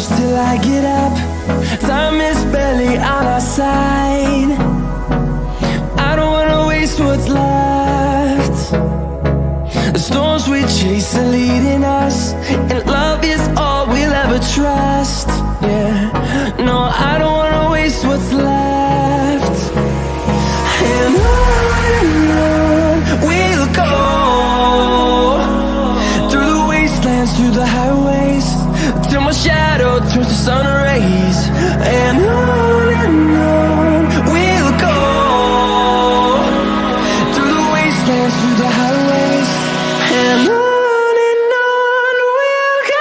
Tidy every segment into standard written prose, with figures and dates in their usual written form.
close till I get up. Time is barely on our side. I don't wanna waste what's left. The storms we chase are leading us, and love is all we'll ever trust. Yeah, no, I don't wanna waste what's left. And on we'll go, through the wastelands, through the highways, till my shadow turns to sun rays. And on we'll go, through the wastelands, through the highways, and on we'll go.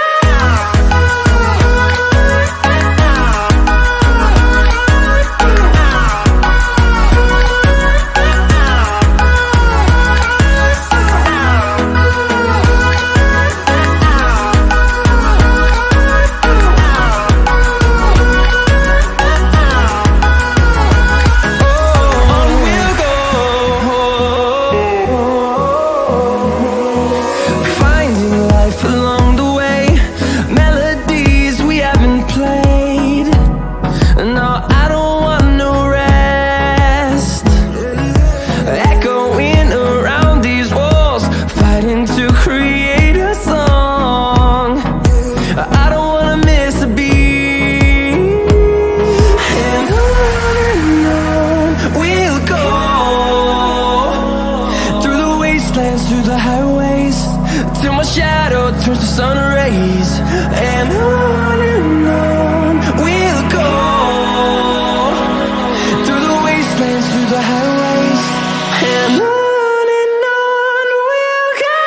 Through the highways, till my shadow turns to sun rays. And on we'll go, through the wastelands, through the highways, and on we'll go.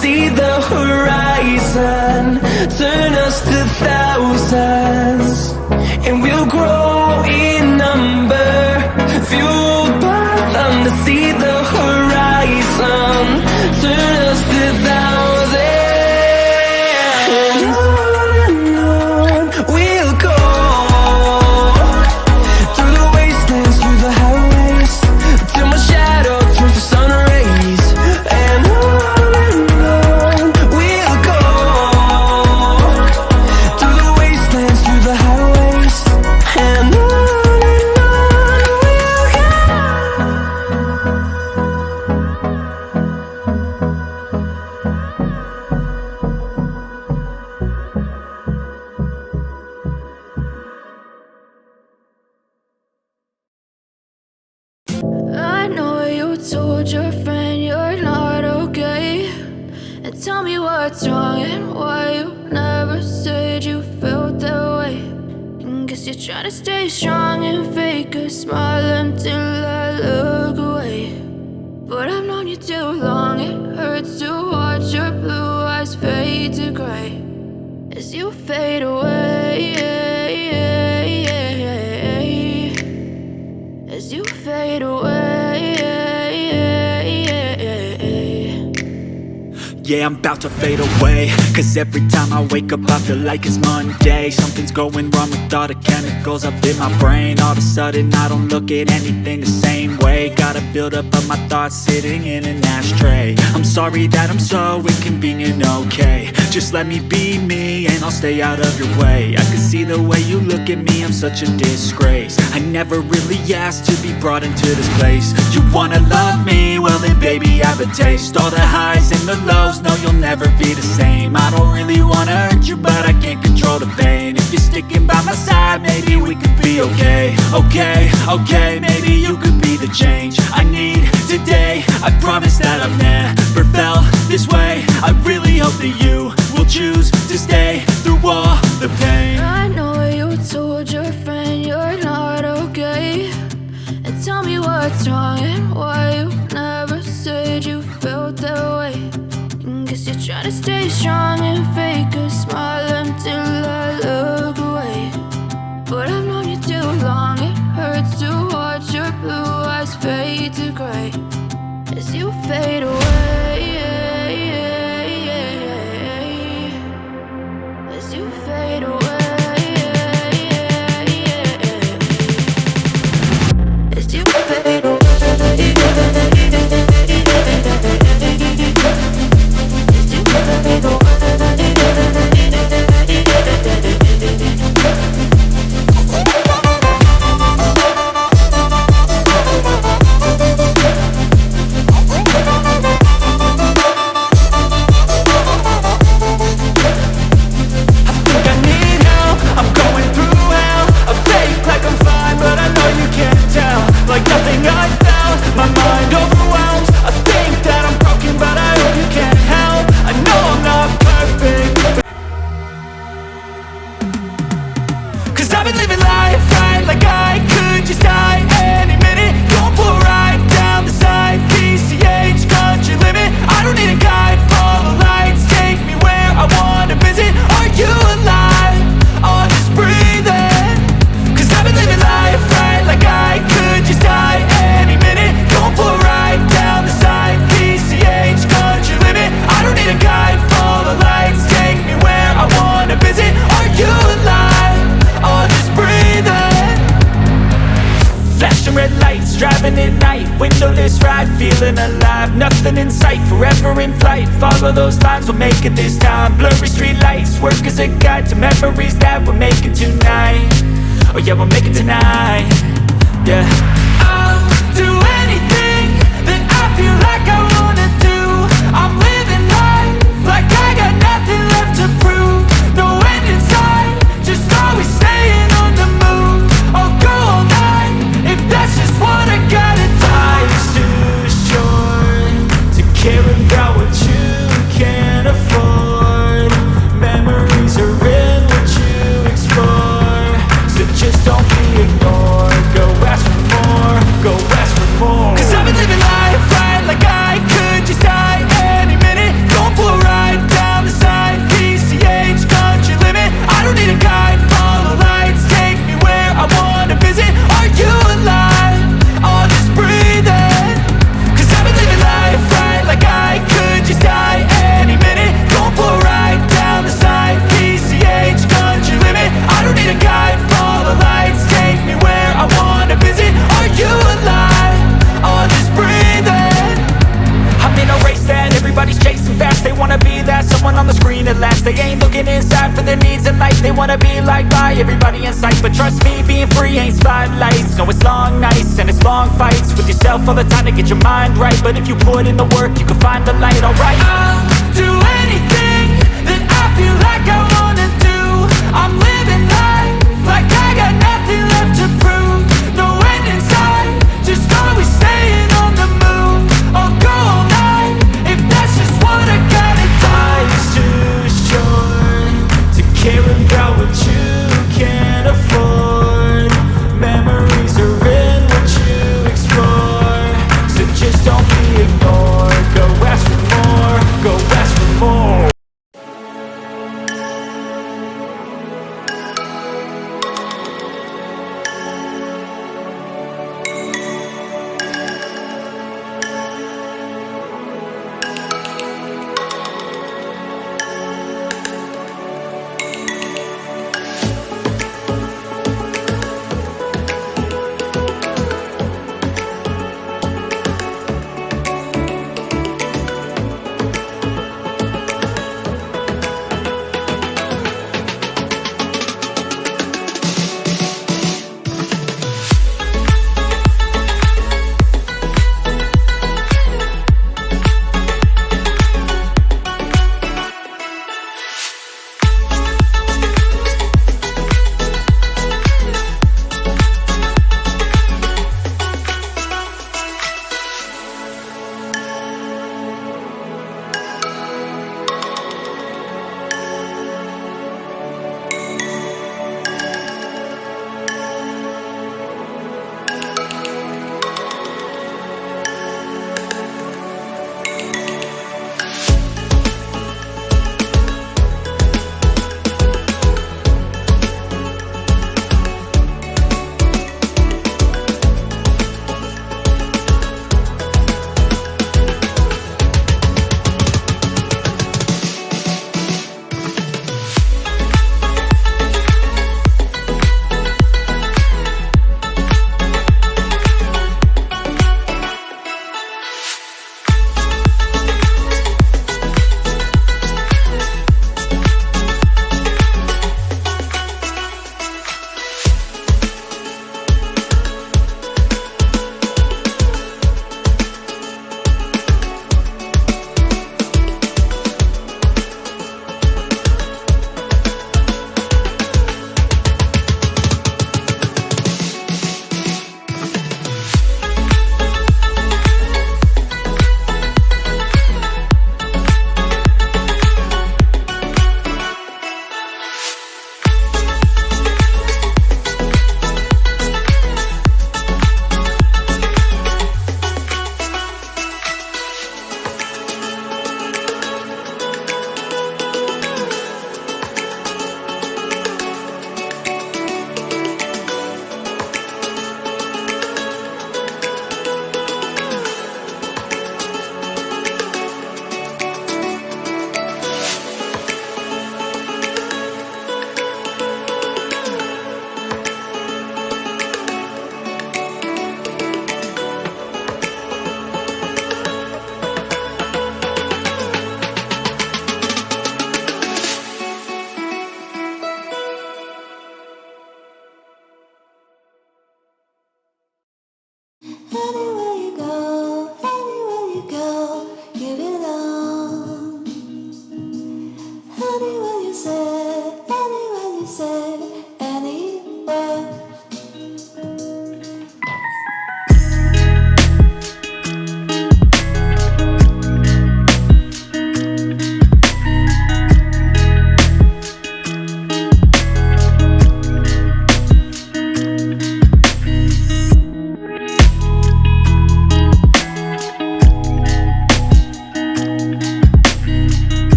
See the horizon, turn us to thousands, and we'll grow in number, fueled by them. To see the horizon, turn us to thousands, and on we'll go, through the wastelands, through the highways, till my shadow turns to sun rays. And I know you told your friend you're not okay, and tell me what's wrong and why you never said you felt that way. And guess you're trying to stay strong and fake a smile until I look away. But I've known you too long, it hurts to watch your blue eyes fade to gray as you fade away, as you fade away. Yeah, I'm about to fade away, cause every time I wake up I feel like it's Monday. Something's going wrong with all the chemicals up in my brain. All of a sudden I don't look at anything the same way. Gotta build up of my thoughts sitting in an ashtray. I'm sorry that I'm so inconvenient, okay. Just let me be me and I'll stay out of your way. I can see the way you look at me, I'm such a disgrace. I never really asked to be brought into this place. You wanna love me? Well then baby I have a taste. All the highs and the lows, no you'll never be the same. I don't really wanna hurt you but I can't control the pain. If you're sticking by my side maybe we could be okay. Okay, maybe you could be the change I need today. I promise that I've never felt this way. I really hope that you will choose to stay through all the pain. I know you told your friend you're not okay, and tell me what's wrong and why you never said you felt that way. And guess you're trying to stay strong and fake a smile until I look away. But I've known you too long, it hurts to gray as you fade away, as you fade away, as you fade away. Like nothing I felt, my mind overwhelmed. I think that I'm broken, but I hope you can't help. I know I'm not perfect, cause I've been living life right like I could just die any minute. Going for a ride down the side, PCH country limit. I don't need a guide, follow lights, take me where I wanna visit. Are you alive? Or just breathing? Cause I've been living life right like I could just die any minute. Going for a ride down the side, PCH country limit. I don't need a guide, follow lights, take me where I wanna visit. Are you alive? Or just breathing? Flashing red lights, driving at night, windowless ride, feeling alive. Nothing in sight, forever in flight. Follow those lines, we'll make it this time. Blurry street lights, work as a guide to memories that we're making tonight. Oh yeah, we'll make it tonight. Yeah, I'll do anything that I feel like I wanna do. I'm living life like I got nothing left to prove. No end in sight, just always staying on the move. I'll go all night if that's just what I gotta do. Life's too short to care about what you can't afford. Memories are in what you explore, so just don't be ignored. Go ask for more, go ask for more. Cause I've been living life right like I could just die any minute. Going for a ride down the side, PCH country limit. I don't need a guide, follow lights, take me where I wanna visit. Are you alive? Or just breathing? Cause I've been living life right like I could just die any minute. Going for a ride down the side, PCH country limit. I don't need a guide, follow lights, take me where I wanna visit. Are you alive? Or just breathing? I'm in a race that everybody's chasing fast. They wanna be that someone on the screen at last. They ain't looking inside for their needs in life. They wanna be liked by everybody in sight. But trust me, being free ain't spotlights. No, it's long nights and it's long fights with yourself all the time to get your mind right. But if you put in the work, you can find the light, alright. I'll do anything that I feel like I wanna do. I'm living